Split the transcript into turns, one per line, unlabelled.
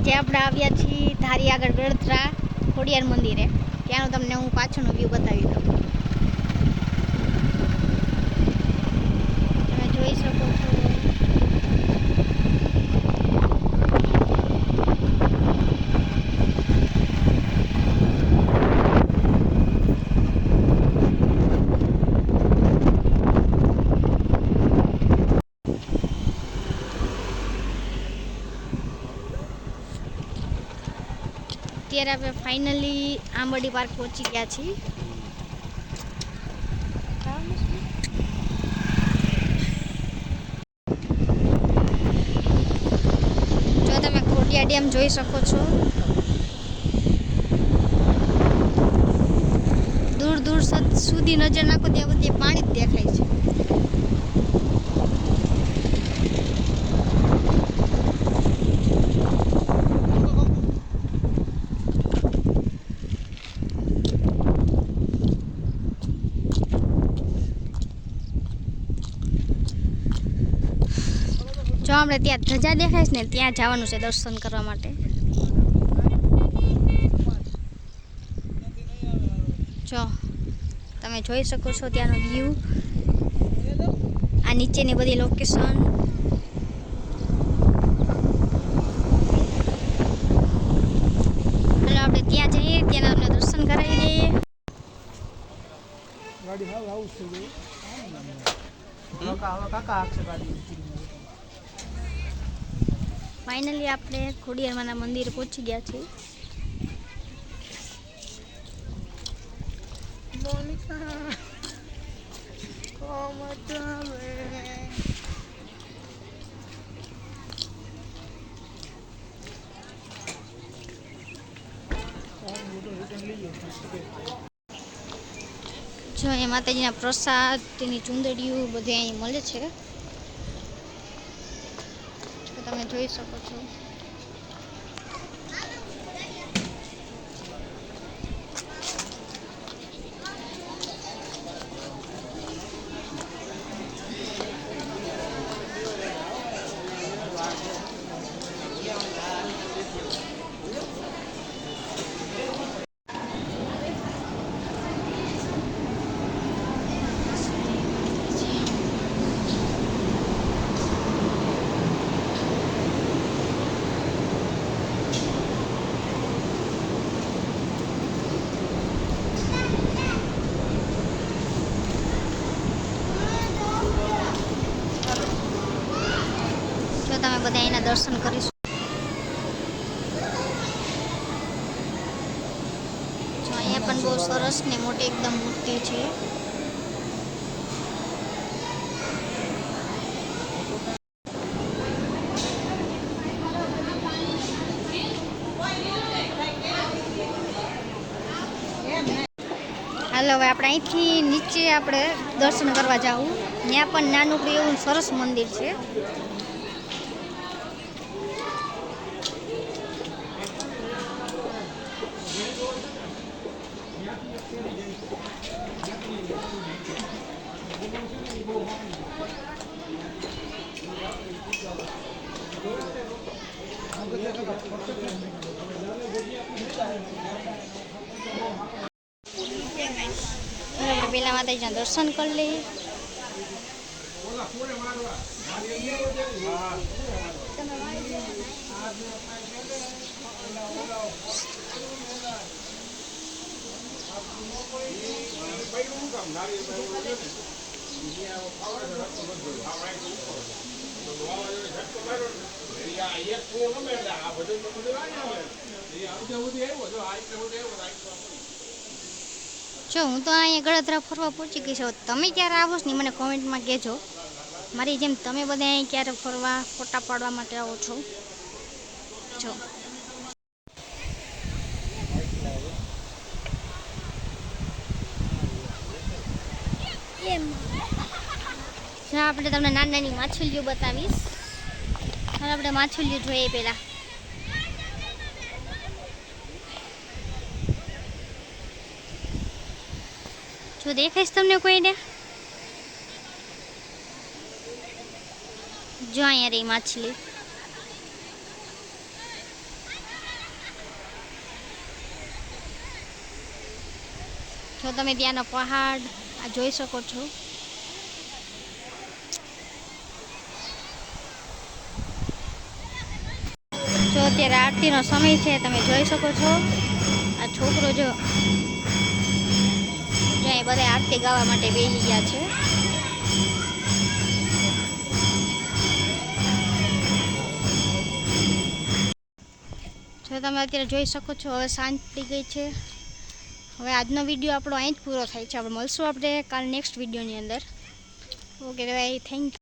આજે આપણે આવ્યા છીએ ધારી આગળ ગળતરા ખોડિયાર મંદિરે. ત્યાંનો તમને હું પાછળનો વ્યૂ બતાવી દઉં. તમે જોઈ શકો છો. અત્યારે આપણે ફાઇનલી આંબરડી પાર્ક પહોંચી ગયા છીએ. જો તમે ખોડિયાર ડેમ જોઈ શકો છો. દૂર દૂર સુધી નજર નાખો ત્યાં બધી પાણી જ દેખાય છે. જો આપણે ત્યાં ધજા દેખાય છે ને ત્યાં જવાનું છે દર્શન કરવા માટે. જો તમે જોઈ શકો છો ત્યાંનો વ્યૂ. આ નીચેની બધી લોકેશન. હાલો આપણે ત્યાં જઈએ, ત્યાંના આપણે દર્શન કરાવી દઈએ. ફાઇનલી આપણે ખોડિયારમાંના મંદિરે પહોંચી ગયા છીએ. જો એ માતાજીના પ્રસાદ, તેની ચુંદડીઓ બધે અહીં મળે છે. તમે જોઈ શકો છો. તમે બધા એના દર્શન કરીશું. જો અહીંયા પણ બહુ સરસ ને મોટી એકદમ મૂર્તિ છે. હાલો હવે આપણે અહીંથી નીચે આપણે દર્શન કરવા જાવું. ત્યાં પણ નાનું એવું સરસ મંદિર છે. પેલા માતાજીના દર્શન કરી લઈએ. જો હું તો અહીંયા ગળતરા ફરવા પહોંચી ગઈ છું. તમે ક્યારે આવો છો ને મને કોમેન્ટમાં કહેજો. મારી જેમ તમે બધા અહીં ક્યારે ફરવા ફોટા પાડવા માટે આવો છો. જો આપણે તમને નાની નાની માછલીઓ બતાવીશ. હવે આપણે માછલીઓ જોઈએ પહેલા. જો દેખાઈશ તમને કોઈને? જો અહીંયા રહી માછલી. જો તમે ત્યાંનો પહાડ આ જોઈ શકો છો. જો અત્યારે આરતીનો સમય છે, તમે જોઈ શકો છો. આ છોકરો જો અહીં બધા આરતી ગાવા માટે બેસી ગયા છે. જો તમે અત્યારે જોઈ શકો છો, હવે સાંજ પડી ગઈ છે. હવે આજનો વિડીયો આપણો અહીં જ પૂરો થાય છે. આપણે મળશું આપણે કાલ નેક્સ્ટ વિડીયોની અંદર. ઓકે ભાઈ, થેન્ક યુ.